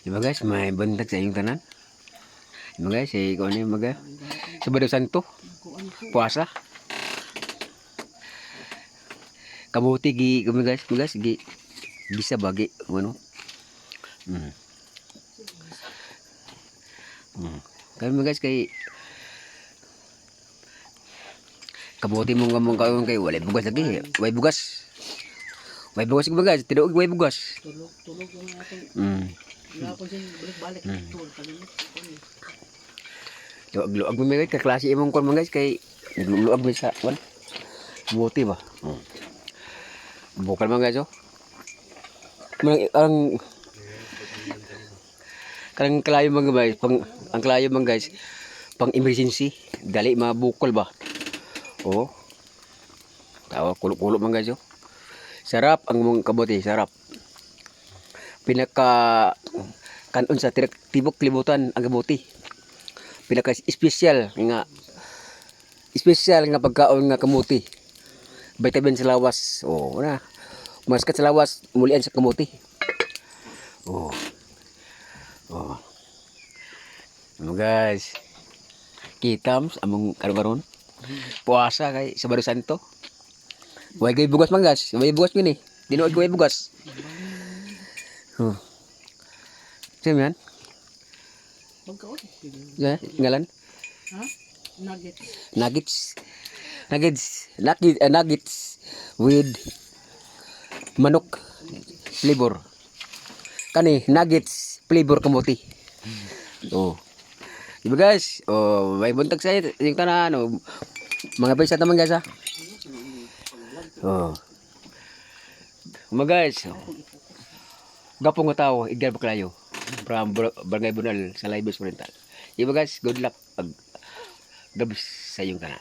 Diba guys, may bantag sa inyong tanan. Diba guys, kung ano yung mga Sabado Santo, puasa. Kamuti gi kami guys, gi bisa bagi ano. Kami guys kay kamuti mong gamong kaon kay walay bugas lagi, way bugas. Way bugas ko guys, tinuod way bugas. Tulog yung ating yapon sin balik-balik tulog kalimot. Luag mo guys, kaklase imong kon guys kay luag mo sa wan. Kamuti ba? Bukal man guys oh. Ang kalayo man guys, ang kalayo man guys, pang emergency, dali mabukol ba. Oh. Tawa kulo-kulo man guys oh. Sarap ang mong kabuti, sarap. Pinaka kanon sa tibok libutan ang kabuti. Pinaka special nga pagkaon nga kamuti. Vitamin sa lawas. Oh, na. Maskat sa lawas, mulian sa kamuti. Oh. Oh. Ano guys? Kitams among karon-karon. Puasa kay Sabado Santo. Way gay bugas man guys. Way bugas gini. Dinuod ko way bugas. Sino yan? Pagkaon. Yeah, ngalan? Ha? Nuggets. Nuggets with manok flavor. Kani nuggets flavor kamuti. Oh. Diba guys? Oh, may buntag sa yung tanan oh. Mga pisa naman guys ha. Oh. Mga guys. Gapong nga tao, Edgar Baclayo from Barangay Bunal sa Libes Oriental. Diba guys? Good luck. Gabis sa iyong tanan.